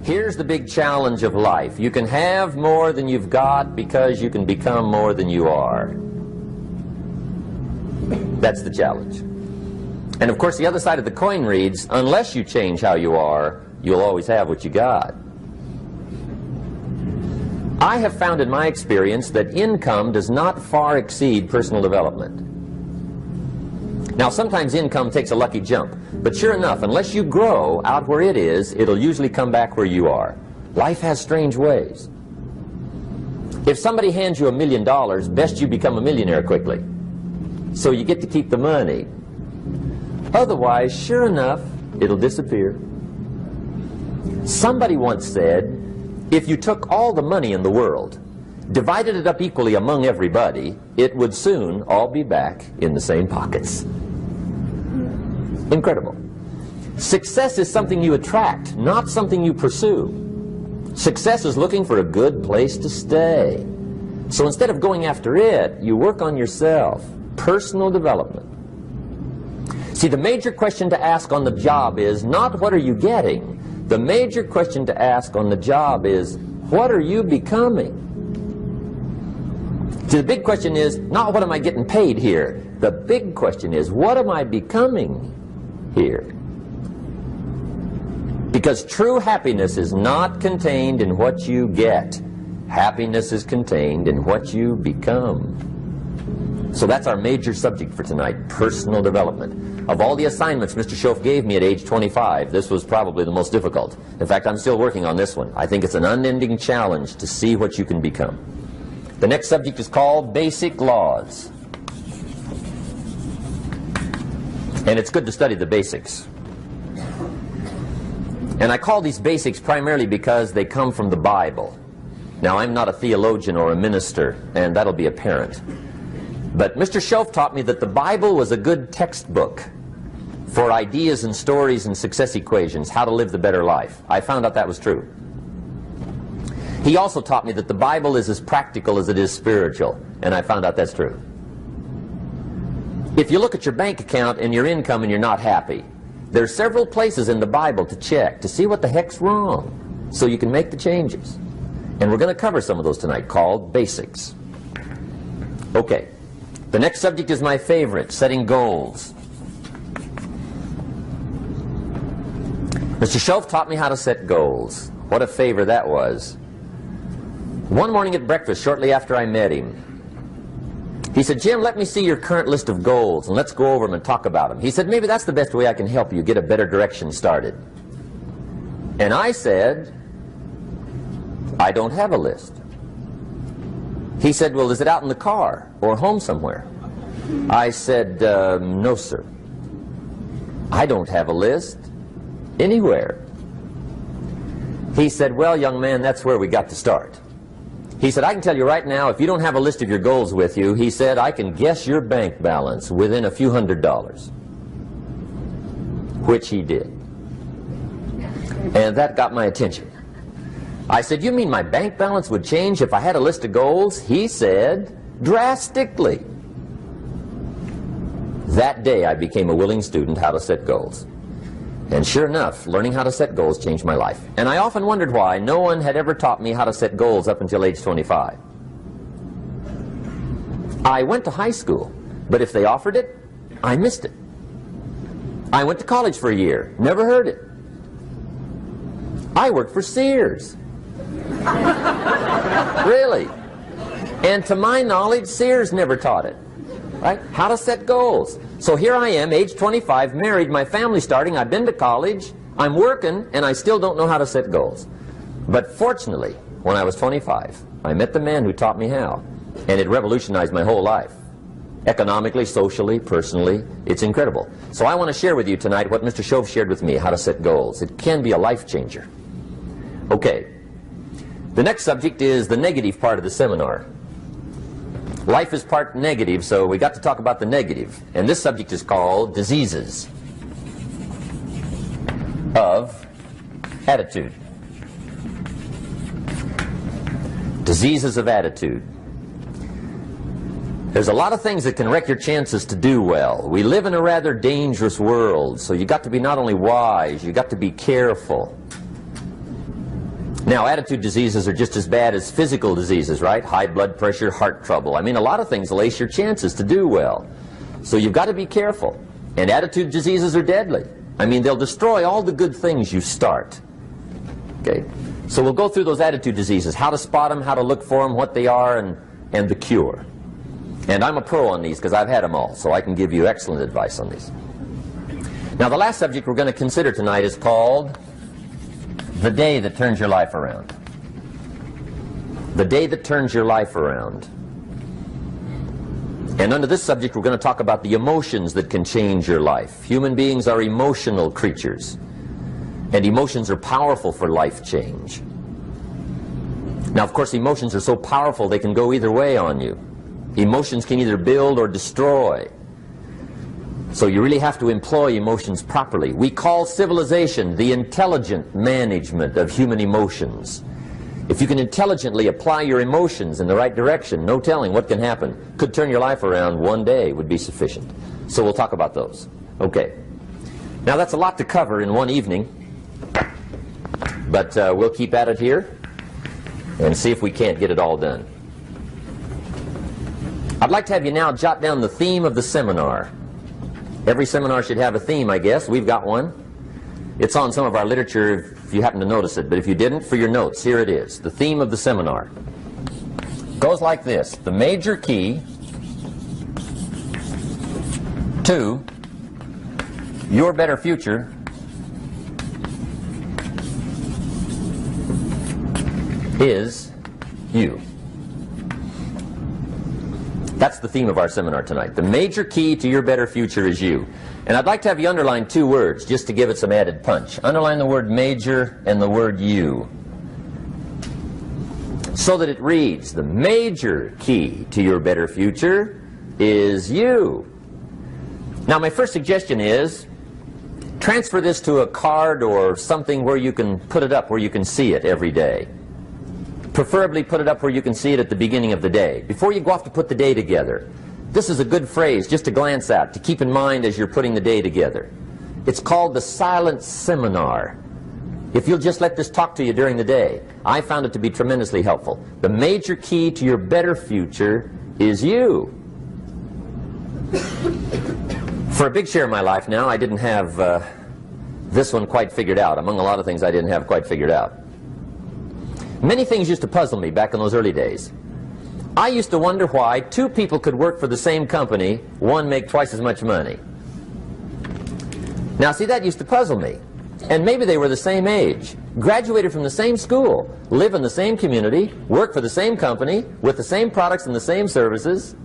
Here's the big challenge of life. You can have more than you've got because you can become more than you are. That's the challenge. And of course the other side of the coin reads, unless you change how you are, you'll always have what you got. I have found in my experience that income does not far exceed personal development. Now sometimes income takes a lucky jump, but sure enough, unless you grow out where it is, it'll usually come back where you are. Life has strange ways. If somebody hands you $1 million, best you become a millionaire quickly, so you get to keep the money. Otherwise, sure enough, it'll disappear. Somebody once said, if you took all the money in the world, divided it up equally among everybody, it would soon all be back in the same pockets. Incredible. Success is something you attract, not something you pursue. Success is looking for a good place to stay. So instead of going after it, you work on yourself. Personal development. See, the major question to ask on the job is not what are you getting. The major question to ask on the job is what are you becoming? See, the big question is not what am I getting paid here. The big question is what am I becoming here? Because true happiness is not contained in what you get. Happiness is contained in what you become. So that's our major subject for tonight, personal development. Of all the assignments Mr. Schoaf gave me at age 25, this was probably the most difficult. In fact, I'm still working on this one. I think it's an unending challenge to see what you can become. The next subject is called Basic Laws. And it's good to study the basics. And I call these basics primarily because they come from the Bible. Now, I'm not a theologian or a minister, and that'll be apparent. But Mr. Schoaf taught me that the Bible was a good textbook for ideas and stories and success equations, how to live the better life. I found out that was true. He also taught me that the Bible is as practical as it is spiritual, and I found out that's true. If you look at your bank account and your income and you're not happy, there are several places in the Bible to check to see what the heck's wrong so you can make the changes. And we're going to cover some of those tonight, called basics. Okay. The next subject is my favorite, setting goals. Mr. Schoaf taught me how to set goals. What a favor that was. One morning at breakfast, shortly after I met him, he said, Jim, let me see your current list of goals, and let's go over them and talk about them. He said, maybe that's the best way I can help you get a better direction started. And I said, I don't have a list. He said, well, is it out in the car or home somewhere? I said, no, sir. I don't have a list anywhere. He said, well, young man, that's where we got to start. He said, I can tell you right now, if you don't have a list of your goals with you, he said, I can guess your bank balance within a few $100s. Which he did. And that got my attention. I said, you mean my bank balance would change if I had a list of goals? He said, drastically. That day I became a willing student how to set goals. And sure enough, learning how to set goals changed my life. And I often wondered why no one had ever taught me how to set goals up until age 25. I went to high school, but if they offered it, I missed it. I went to college for a year, never heard it. I worked for Sears. Really. And to my knowledge, Sears never taught it. Right? How to set goals. So here I am, age 25, married, my family's starting, I've been to college, I'm working, and I still don't know how to set goals. But fortunately, when I was 25, I met the man who taught me how, and it revolutionized my whole life. Economically, socially, personally, it's incredible. So I want to share with you tonight what Mr. Schoaf shared with me, how to set goals. It can be a life changer. Okay. The next subject is the negative part of the seminar. Life is part negative, so we got to talk about the negative. And this subject is called diseases of attitude. Diseases of attitude. There's a lot of things that can wreck your chances to do well. We live in a rather dangerous world, so you got to be not only wise, you got to be careful. Now, attitude diseases are just as bad as physical diseases, right? High blood pressure, heart trouble. I mean, a lot of things will ace your chances to do well. So you've got to be careful. And attitude diseases are deadly. I mean, they'll destroy all the good things you start. Okay? So we'll go through those attitude diseases, how to spot them, how to look for them, what they are, and the cure. And I'm a pro on these because I've had them all, so I can give you excellent advice on these. Now, the last subject we're going to consider tonight is called the day that turns your life around. The day that turns your life around. And under this subject, we're going to talk about the emotions that can change your life. Human beings are emotional creatures, and emotions are powerful for life change. Now, of course, emotions are so powerful they can go either way on you. Emotions can either build or destroy. So you really have to employ emotions properly. We call civilization the intelligent management of human emotions. If you can intelligently apply your emotions in the right direction, no telling what can happen. Could turn your life around one day would be sufficient. So we'll talk about those. Okay. Now that's a lot to cover in one evening, but we'll keep at it here and see if we can't get it all done. I'd like to have you now jot down the theme of the seminar. Every seminar should have a theme, I guess. We've got one. It's on some of our literature if you happen to notice it, but if you didn't, for your notes, here it is. The theme of the seminar goes like this: the major key to your better future is you. That's the theme of our seminar tonight. The major key to your better future is you. And I'd like to have you underline two words just to give it some added punch. Underline the word major and the word you, so that it reads, the major key to your better future is you. Now, my first suggestion is transfer this to a card or something where you can put it up, where you can see it every day. Preferably put it up where you can see it at the beginning of the day, before you go off to put the day together. This is a good phrase just to glance at, to keep in mind as you're putting the day together. It's called the silent seminar. If you'll just let this talk to you during the day, I found it to be tremendously helpful. The major key to your better future is you. For a big share of my life now, I didn't have this one quite figured out, among a lot of things I didn't have quite figured out. Many things used to puzzle me back in those early days. I used to wonder why two people could work for the same company, one make twice as much money. Now, see, that used to puzzle me. And maybe they were the same age, graduated from the same school, live in the same community, work for the same company, with the same products and the same services.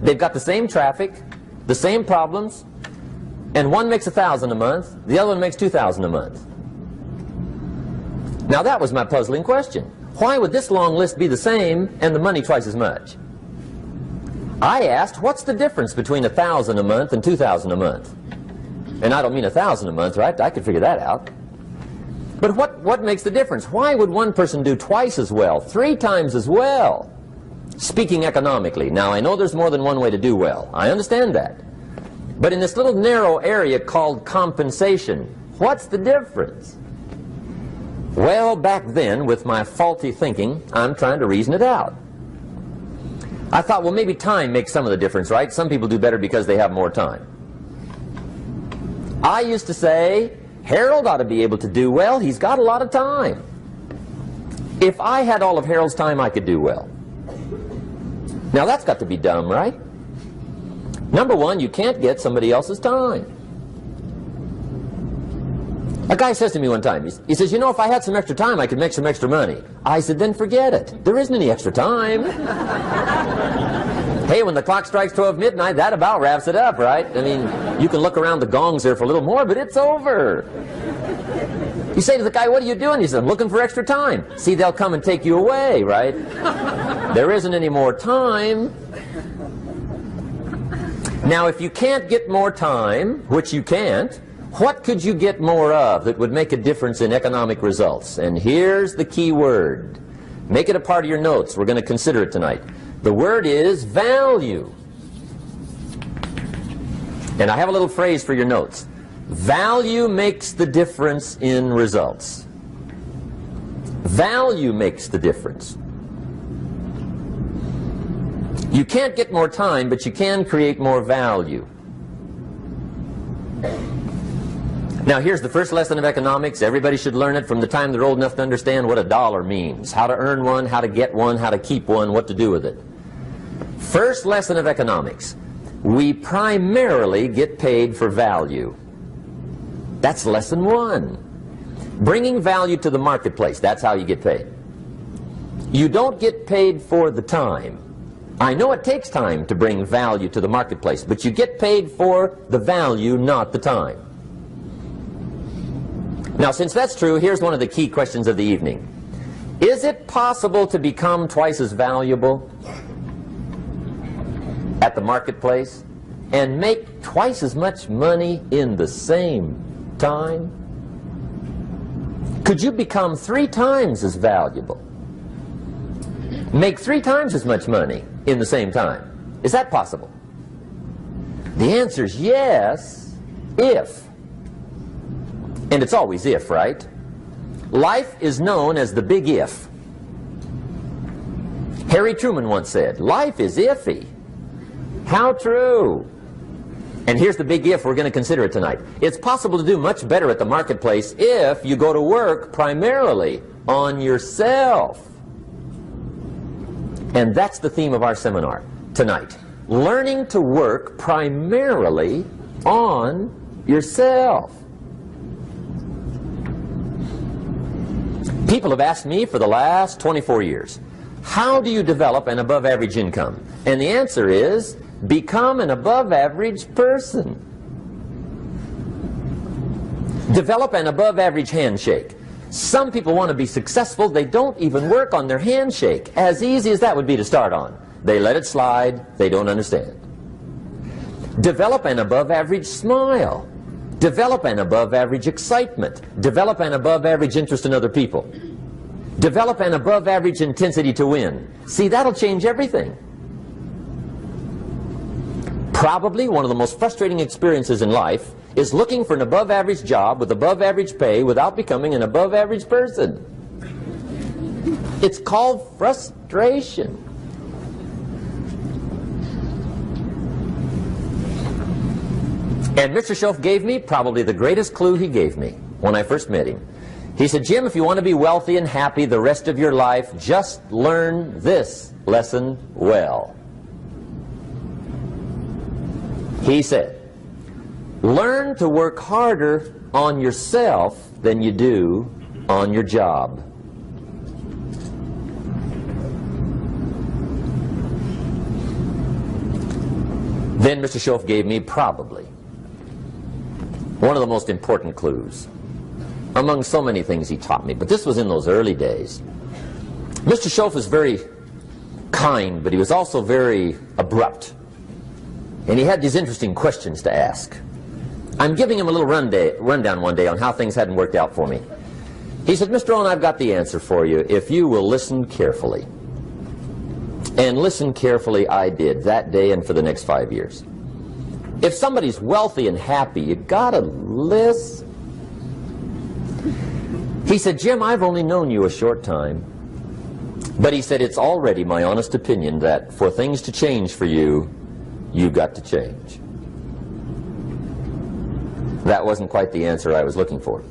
They've got the same traffic, the same problems, and one makes $1,000 a month, the other one makes $2,000 a month. Now that was my puzzling question. Why would this long list be the same and the money twice as much? I asked, what's the difference between $1,000 a month and $2,000 a month? And I don't mean $1,000 a month, right? I could figure that out. But what makes the difference? Why would one person do twice as well, 3 times as well? Speaking economically. Now, I know there's more than one way to do well. I understand that. But in this little narrow area called compensation, what's the difference? Well, back then, with my faulty thinking, I'm trying to reason it out. I thought, well, maybe time makes some of the difference, right? Some people do better because they have more time. I used to say, Harold ought to be able to do well. He's got a lot of time. If I had all of Harold's time, I could do well. Now, that's got to be dumb, right? Number one, you can't get somebody else's time. A guy says to me one time, he says, you know, if I had some extra time, I could make some extra money. I said, then forget it. There isn't any extra time. Hey, when the clock strikes 12 midnight, that about wraps it up, right? I mean, you can look around the gongs there for a little more, but it's over. You say to the guy, what are you doing? He says, I'm looking for extra time. See, they'll come and take you away, right? There isn't any more time. Now, if you can't get more time, which you can't, what could you get more of that would make a difference in economic results? And here's the key word. Make it a part of your notes. We're going to consider it tonight. The word is value. And I have a little phrase for your notes. Value makes the difference in results. Value makes the difference. You can't get more time, but you can create more value. Now here's the first lesson of economics. Everybody should learn it from the time they're old enough to understand what a dollar means, how to earn one, how to get one, how to keep one, what to do with it. First lesson of economics. We primarily get paid for value. That's lesson one. Bringing value to the marketplace, that's how you get paid. You don't get paid for the time. I know it takes time to bring value to the marketplace, but you get paid for the value, not the time. Now, since that's true, here's one of the key questions of the evening. Is it possible to become twice as valuable at the marketplace and make twice as much money in the same time? Could you become 3 times as valuable? Make 3 times as much money in the same time? Is that possible? The answer is yes, if. And it's always if, right? Life is known as the big if. Harry Truman once said, life is iffy. How true. And here's the big if, we're going to consider it tonight. It's possible to do much better at the marketplace if you go to work primarily on yourself. And that's the theme of our seminar tonight. Learning to work primarily on yourself. People have asked me for the last 24 years, how do you develop an above-average income? And the answer is, become an above-average person. Develop an above-average handshake. Some people want to be successful, they don't even work on their handshake. As easy as that would be to start on. They let it slide, they don't understand. Develop an above-average smile. Develop an above-average excitement. Develop an above-average interest in other people. Develop an above-average intensity to win. See, that'll change everything. Probably one of the most frustrating experiences in life is looking for an above-average job with above-average pay without becoming an above-average person. It's called frustration. And Mr. Schoaf gave me probably the greatest clue he gave me when I first met him. He said, Jim, if you want to be wealthy and happy the rest of your life, just learn this lesson well. He said, learn to work harder on yourself than you do on your job. Then Mr. Schoaf gave me probably one of the most important clues among so many things he taught me, but this was in those early days. Mr. Schoaf was very kind, but he was also very abrupt. And he had these interesting questions to ask. I'm giving him a little rundown one day on how things hadn't worked out for me. He said, Mr. Rohn, I've got the answer for you if you will listen carefully. And listen carefully I did that day and for the next 5 years. If somebody's wealthy and happy, you gotta listen. He said, Jim, I've only known you a short time. But he said, it's already my honest opinion that for things to change for you, you've got to change. That wasn't quite the answer I was looking for.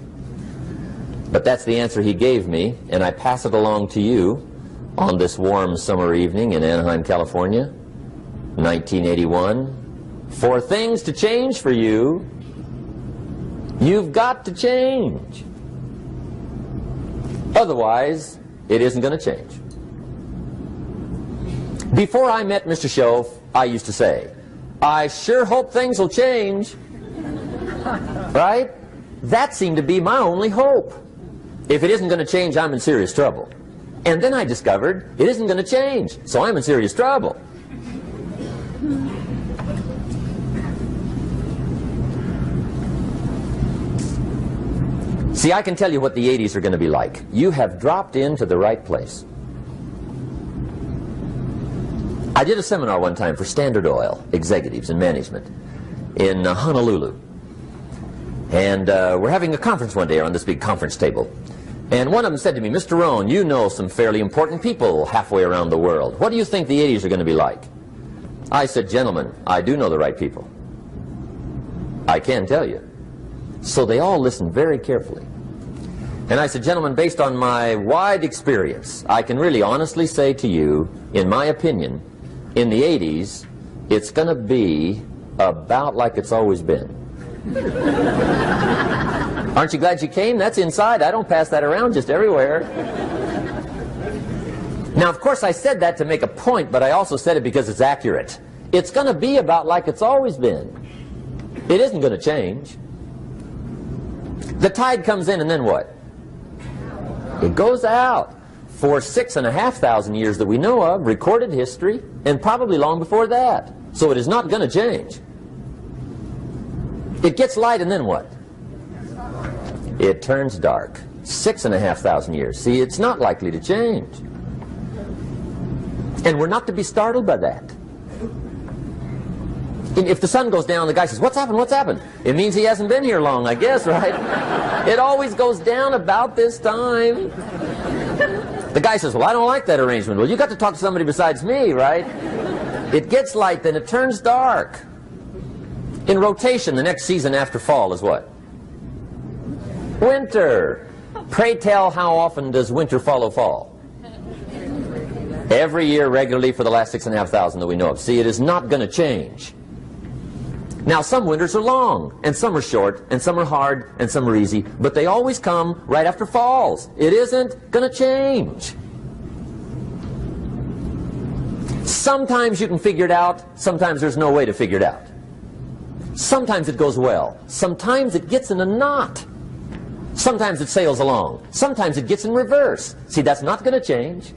But that's the answer he gave me, and I pass it along to you on this warm summer evening in Anaheim, California, 1981. For things to change for you, you've got to change. Otherwise, it isn't going to change. Before I met Mr. Schoaf, I used to say, I sure hope things will change. Right? That seemed to be my only hope. If it isn't going to change, I'm in serious trouble. And then I discovered it isn't going to change, so I'm in serious trouble. See, I can tell you what the 80s are going to be like. You have dropped into the right place. I did a seminar one time for Standard Oil executives and management in Honolulu. And we're having a conference one day around this big conference table. And one of them said to me, Mr. Rohn, you know some fairly important people halfway around the world. What do you think the 80s are going to be like? I said, gentlemen, I do know the right people. I can tell you. So they all listened very carefully. And I said, gentlemen, based on my wide experience, I can really honestly say to you, in my opinion, in the 80s, it's going to be about like it's always been. Aren't you glad you came? That's inside. I don't pass that around just everywhere. Now, of course, I said that to make a point, but I also said it because it's accurate. It's going to be about like it's always been. It isn't going to change. The tide comes in, and then what? It goes out. For 6,500 years that we know of, recorded history, and probably long before that. So it is not going to change. It gets light, and then what? It turns dark. 6,500 years. See, it's not likely to change. And we're not to be startled by that. If the sun goes down, the guy says, what's happened, what's happened? It means he hasn't been here long, I guess, right? It always goes down about this time. The guy says, well, I don't like that arrangement. Well, you got to talk to somebody besides me, right? It gets light, then it turns dark. In rotation, the next season after fall is what? Winter. Pray tell, how often does winter follow fall? Every year regularly for the last 6,500 that we know of. See, it is not going to change. Now, some winters are long, and some are short, and some are hard, and some are easy, but they always come right after falls. It isn't going to change. Sometimes you can figure it out, sometimes there's no way to figure it out. Sometimes it goes well, sometimes it gets in a knot. Sometimes it sails along, sometimes it gets in reverse. See, that's not going to change.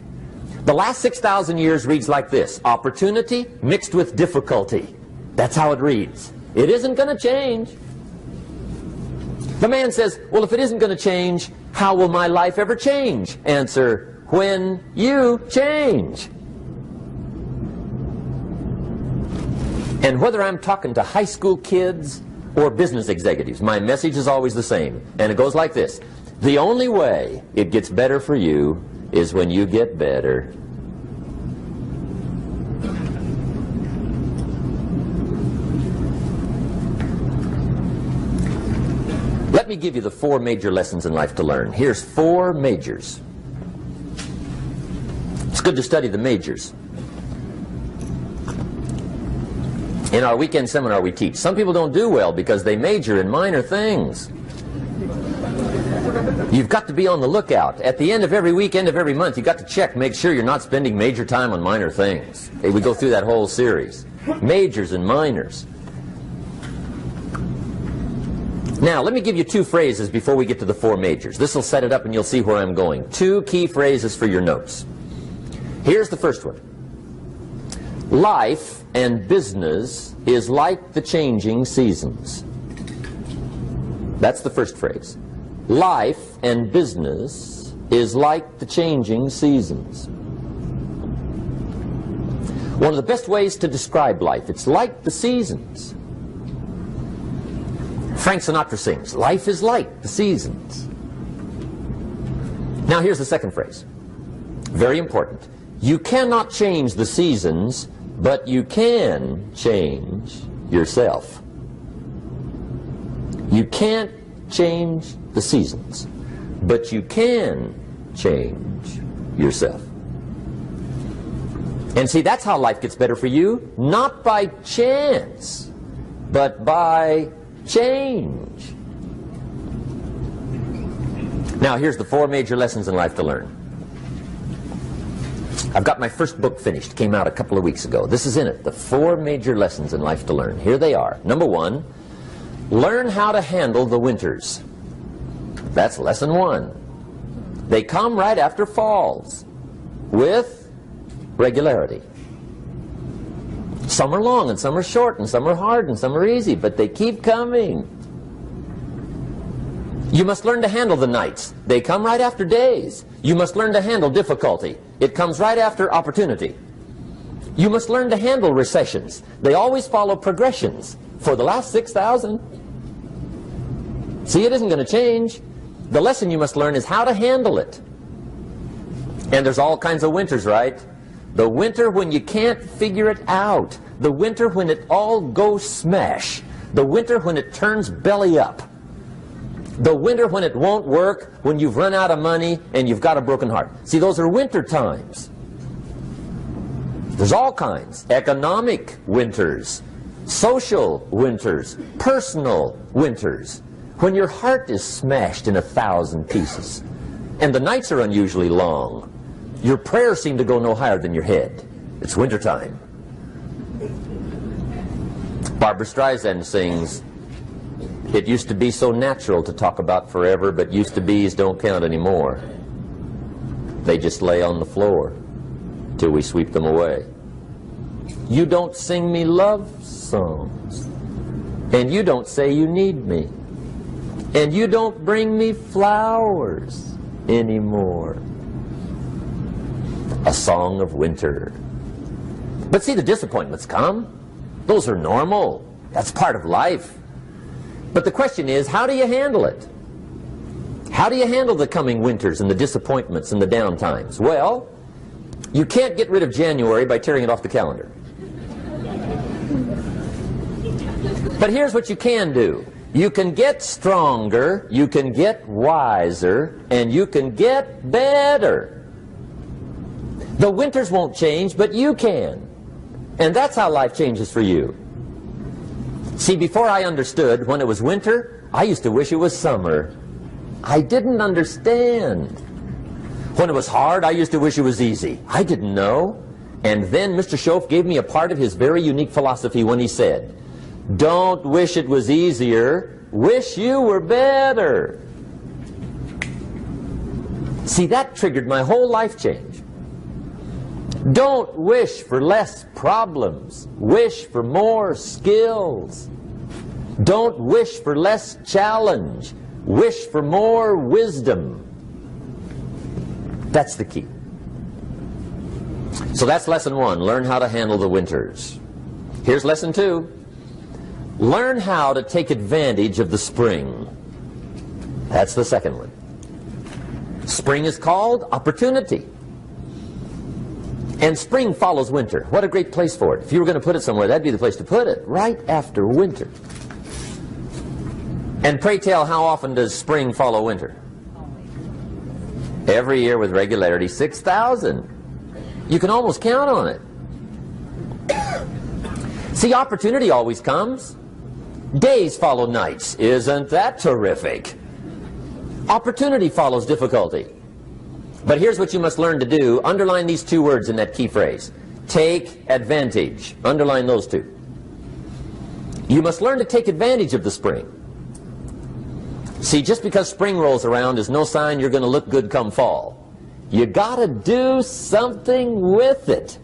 The last 6,000 years reads like this: opportunity mixed with difficulty. That's how it reads. It isn't going to change. The man says, well, if it isn't going to change, how will my life ever change? Answer, when you change. And whether I'm talking to high school kids or business executives, my message is always the same. And it goes like this: the only way it gets better for you is when you get better. Let me give you the 4 major lessons in life to learn. Here's 4 majors. It's good to study the majors. In our weekend seminar we teach. Some people don't do well because they major in minor things. You've got to be on the lookout. At the end of every week, end of every month, you've got to check, make sure you're not spending major time on minor things. Okay, we go through that whole series. Majors and minors. Now, let me give you 2 phrases before we get to the 4 majors. This will set it up and you'll see where I'm going. 2 key phrases for your notes. Here's the first one. Life and business is like the changing seasons. That's the first phrase. Life and business is like the changing seasons. One of the best ways to describe life, it's like the seasons. Frank Sinatra sings, life is like the seasons. Now here's the second phrase. Very important. You cannot change the seasons, but you can change yourself. You can't change the seasons, but you can change yourself. And see, that's how life gets better for you, not by chance, but by change. Now, here's the 4 major lessons in life to learn. I've got my first book finished. Came out a couple of weeks ago. This is in it. The 4 major lessons in life to learn. Here they are. Number 1, learn how to handle the winters. That's lesson 1. They come right after falls with regularity. Some are long and some are short and some are hard and some are easy, but they keep coming. You must learn to handle the nights. They come right after days. You must learn to handle difficulty. It comes right after opportunity. You must learn to handle recessions. They always follow progressions. For the last 6,000. See, it isn't going to change. The lesson you must learn is how to handle it. And there's all kinds of winters, right? The winter when you can't figure it out. The winter when it all goes smash. The winter when it turns belly up. The winter when it won't work, when you've run out of money and you've got a broken heart. See, those are winter times. There's all kinds. Economic winters, social winters, personal winters. When your heart is smashed in 1,000 pieces and the nights are unusually long, your prayers seem to go no higher than your head. It's wintertime. Barbara Streisand sings, "It used to be so natural to talk about forever, but used to be's don't count anymore. They just lay on the floor till we sweep them away. You don't sing me love songs, and you don't say you need me, and you don't bring me flowers anymore." A song of winter. But see, the disappointments come. Those are normal. That's part of life. But the question is, how do you handle it? How do you handle the coming winters and the disappointments and the down times? Well, you can't get rid of January by tearing it off the calendar. But here's what you can do. You can get stronger, you can get wiser, and you can get better. The winters won't change, but you can. And that's how life changes for you. See, before I understood, when it was winter, I used to wish it was summer. I didn't understand. When it was hard, I used to wish it was easy. I didn't know. And then Mr. Schoaf gave me a part of his very unique philosophy when he said, "Don't wish it was easier, wish you were better." See, that triggered my whole life change. Don't wish for less problems, wish for more skills. Don't wish for less challenge, wish for more wisdom. That's the key. So that's lesson one, learn how to handle the winters. Here's lesson two, learn how to take advantage of the spring. That's the second one. Spring is called opportunity. And spring follows winter. What a great place for it. If you were going to put it somewhere, that'd be the place to put it, right after winter. And pray tell, how often does spring follow winter? Every year with regularity, 6,000. You can almost count on it. See, opportunity always comes. Days follow nights. Isn't that terrific? Opportunity follows difficulty. But here's what you must learn to do. Underline these two words in that key phrase. Take advantage. Underline those two. You must learn to take advantage of the spring. See, just because spring rolls around is no sign you're going to look good come fall. You got to do something with it.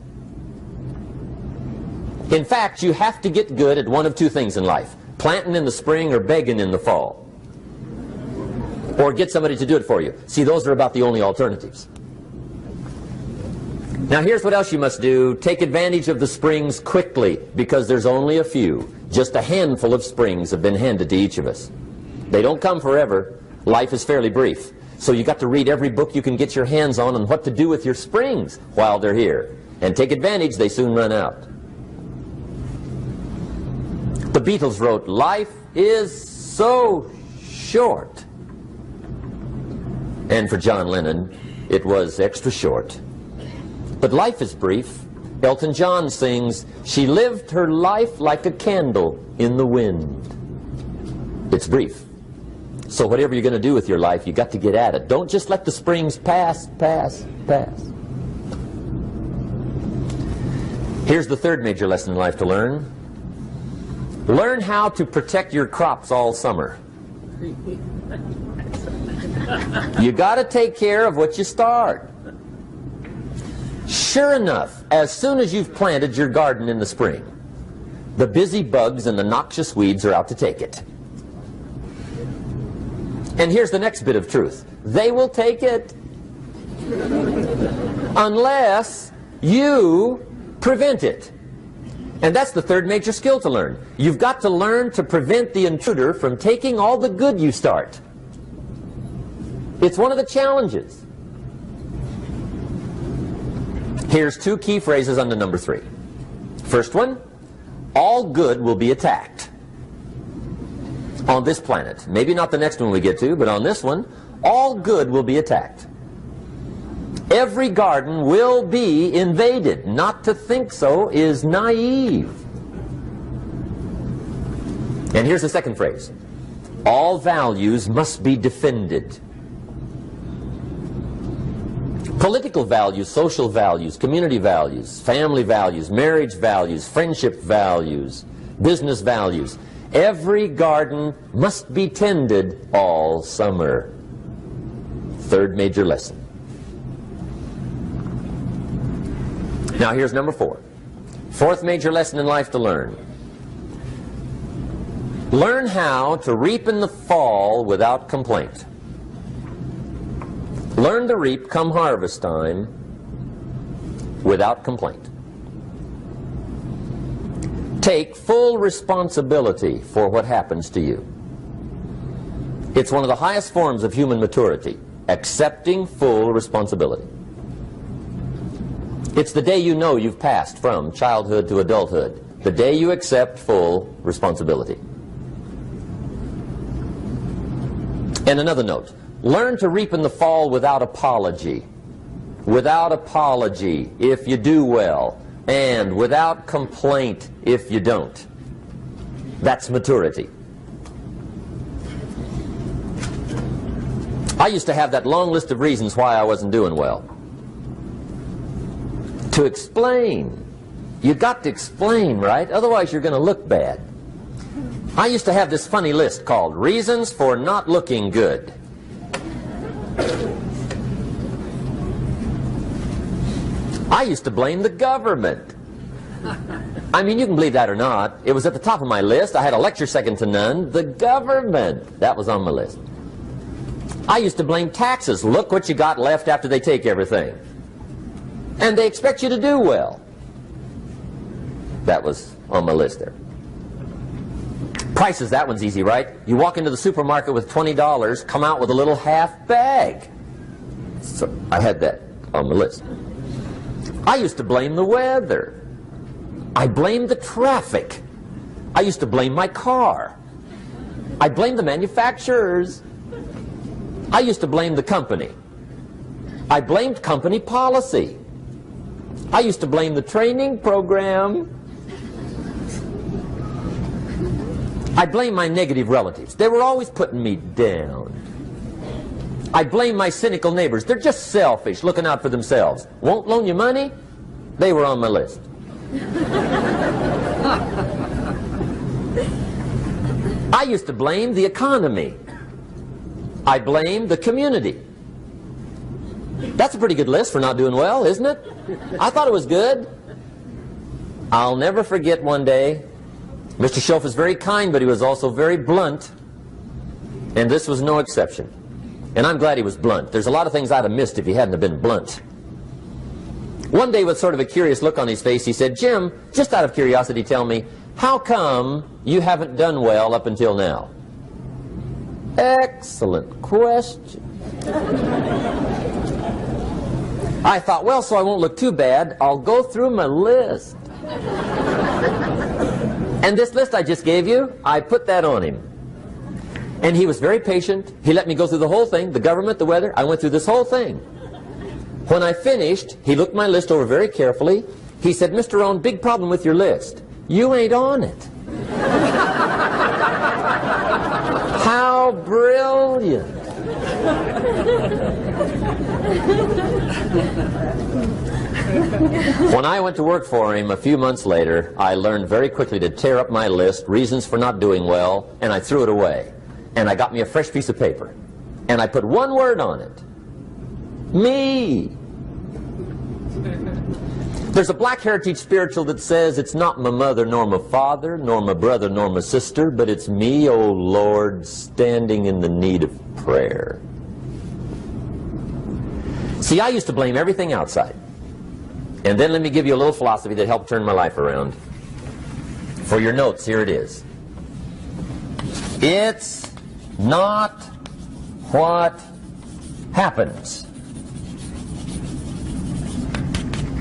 In fact, you have to get good at one of two things in life. Planting in the spring or begging in the fall. Or get somebody to do it for you. See, those are about the only alternatives. Now here's what else you must do. Take advantage of the springs quickly, because there's only a few. Just a handful of springs have been handed to each of us. They don't come forever. Life is fairly brief. So you got to read every book you can get your hands on what to do with your springs while they're here. And take advantage, they soon run out. The Beatles wrote, "Life is so short." And for John Lennon, it was extra short. But life is brief. Elton John sings, "She lived her life like a candle in the wind." It's brief. So whatever you're going to do with your life, you got to get at it. Don't just let the springs pass. Here's the third major lesson in life to learn. Learn how to protect your crops all summer. You got to take care of what you start. Sure enough, as soon as you've planted your garden in the spring, the busy bugs and the noxious weeds are out to take it. And here's the next bit of truth. They will take it unless you prevent it. And that's the third major skill to learn. You've got to learn to prevent the intruder from taking all the good you start. It's one of the challenges. Here's two key phrases under number 3. First one, all good will be attacked on this planet. Maybe not the next one we get to, but on this one, all good will be attacked. Every garden will be invaded. Not to think so is naive. And here's the second phrase. All values must be defended. Political values, social values, community values, family values, marriage values, friendship values, business values. Every garden must be tended all summer. Third major lesson. Now here's number 4. Fourth major lesson in life to learn. Learn how to reap in the fall without complaint. Learn to reap come harvest time without complaint. Take full responsibility for what happens to you. It's one of the highest forms of human maturity, accepting full responsibility. It's the day you know you've passed from childhood to adulthood, the day you accept full responsibility. And another note, learn to reap in the fall without apology. Without apology if you do well, and without complaint if you don't. That's maturity. I used to have that long list of reasons why I wasn't doing well. To explain. You got to explain, right? Otherwise you're going to look bad. I used to have this funny list called Reasons for Not Looking Good. I used to blame the government. I mean, you can believe that or not. It was at the top of my list. I had a lecture second to none. The government. That was on my list. I used to blame taxes. Look what you got left after they take everything. And they expect you to do well. That was on my list there. Prices, that one's easy, right? You walk into the supermarket with $20, come out with a little half bag. So I had that on my list. I used to blame the weather. I blamed the traffic. I used to blame my car. I blamed the manufacturers. I used to blame the company. I blamed company policy. I used to blame the training program. I blame my negative relatives. They were always putting me down. I blame my cynical neighbors. They're just selfish, looking out for themselves. Won't loan you money? They were on my list. I used to blame the economy. I blamed the community. That's a pretty good list for not doing well, isn't it? I thought it was good. I'll never forget one day, Mr. Schoaf was very kind, but he was also very blunt, and this was no exception. And I'm glad he was blunt. There's a lot of things I'd have missed if he hadn't have been blunt. One day, with sort of a curious look on his face, he said, "Jim, just out of curiosity, tell me, how come you haven't done well up until now?" Excellent question. I thought, well, so I won't look too bad, I'll go through my list. And this list I just gave you, I put that on him. And he was very patient. He let me go through the whole thing, the government, the weather. I went through this whole thing. When I finished, he looked my list over very carefully. He said, "Mr. Rohn, big problem with your list. You ain't on it." How brilliant. When I went to work for him a few months later, I learned very quickly to tear up my list, reasons for not doing well, and I threw it away. And I got me a fresh piece of paper. And I put one word on it. Me. There's a Black Heritage spiritual that says, "It's not my mother nor my father, nor my brother nor my sister, but it's me, O Lord, standing in the need of prayer." See, I used to blame everything outside. And then let me give you a little philosophy that helped turn my life around. For your notes, here it is. It's not what happens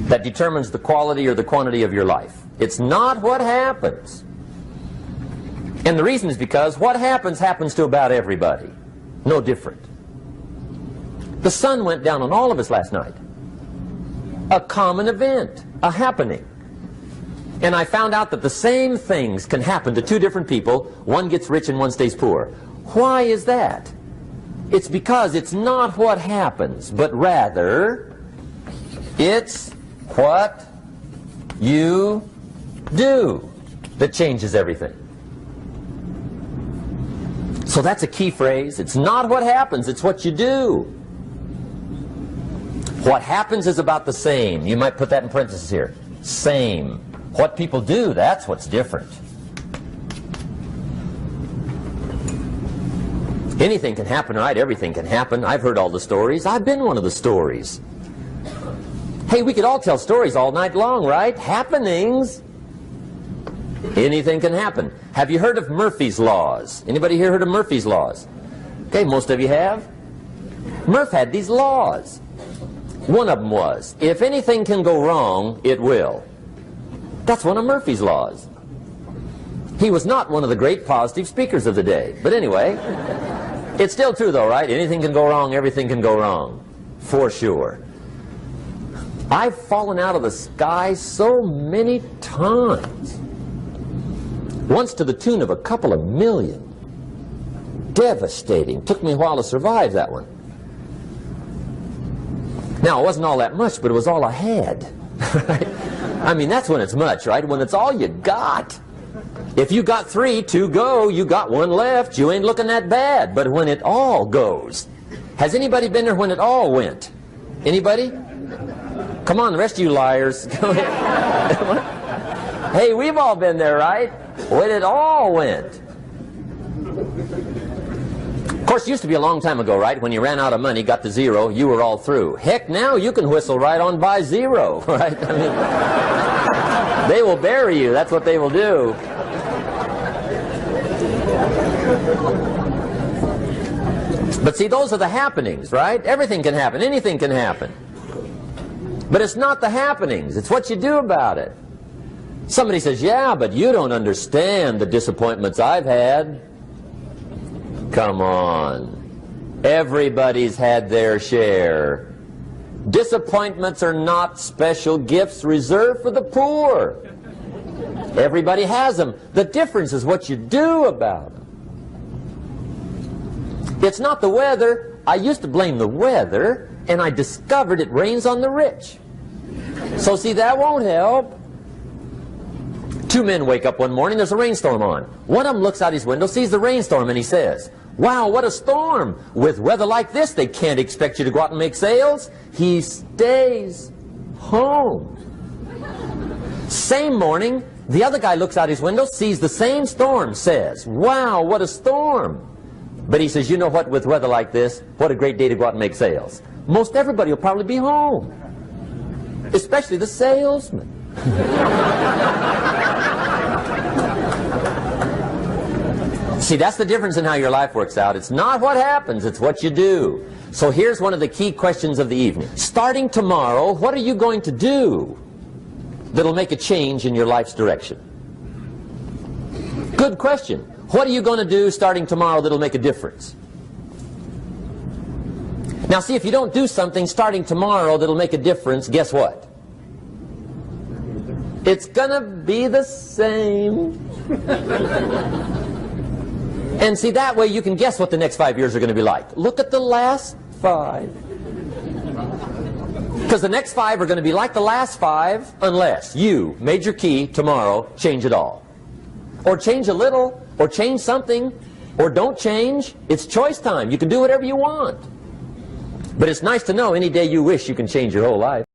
that determines the quality or the quantity of your life. It's not what happens. And the reason is because what happens happens to about everybody. No different. The sun went down on all of us last night. A common event, a happening. And I found out that the same things can happen to two different people. One gets rich and one stays poor. Why is that? It's because it's not what happens, but rather it's what you do that changes everything. So that's a key phrase. It's not what happens, it's what you do. What happens is about the same. You might put that in parentheses here. Same. What people do, that's what's different. Anything can happen, right? Everything can happen. I've heard all the stories. I've been one of the stories. Hey, we could all tell stories all night long, right? Happenings. Anything can happen. Have you heard of Murphy's Laws? Anybody here heard of Murphy's Laws? Okay, most of you have. Murph had these laws. One of them was, if anything can go wrong, it will. That's one of Murphy's Laws. He was not one of the great positive speakers of the day. But anyway, it's still true though, right? Anything can go wrong, everything can go wrong. For sure. I've fallen out of the sky so many times. Once to the tune of a couple of million. Devastating. Took me a while to survive that one. Now, it wasn't all that much, but it was all I had. Right? I mean, that's when it's much, right? When it's all you got. If you got 3, 2 go, you got 1 left, you ain't looking that bad. But when it all goes, has anybody been there when it all went? Anybody? Come on, the rest of you liars. Go ahead. Hey, we've all been there, right? When it all went. Of course, it used to be a long time ago, right? When you ran out of money, got to 0, you were all through. Heck, now you can whistle right on by 0, right? I mean, they will bury you. That's what they will do. But see, those are the happenings, right? Everything can happen. Anything can happen. But it's not the happenings. It's what you do about it. Somebody says, yeah, but you don't understand the disappointments I've had. Come on. Everybody's had their share. Disappointments are not special gifts reserved for the poor. Everybody has them. The difference is what you do about them. It's not the weather. I used to blame the weather, and I discovered it rains on the rich. So see, that won't help. 2 men wake up one morning, there's a rainstorm on. One of them looks out his window, sees the rainstorm, and he says, wow, what a storm. With weather like this, they can't expect you to go out and make sales. He stays home. Same morning, the other guy looks out his window, sees the same storm, says, wow, what a storm. But he says, you know what, with weather like this, what a great day to go out and make sales. Most everybody will probably be home, especially the salesman. See, that's the difference in how your life works out. It's not what happens, it's what you do. So here's one of the key questions of the evening. Starting tomorrow, what are you going to do that'll make a change in your life's direction? Good question. What are you going to do starting tomorrow that'll make a difference? Now see, if you don't do something starting tomorrow that'll make a difference, guess what? It's gonna be the same. And see, that way you can guess what the next 5 years are going to be like. Look at the last 5. Because the next 5 are going to be like the last 5 unless you, major key, tomorrow, change it all. Or change a little, or change something, or don't change. It's choice time. You can do whatever you want. But it's nice to know any day you wish you can change your whole life.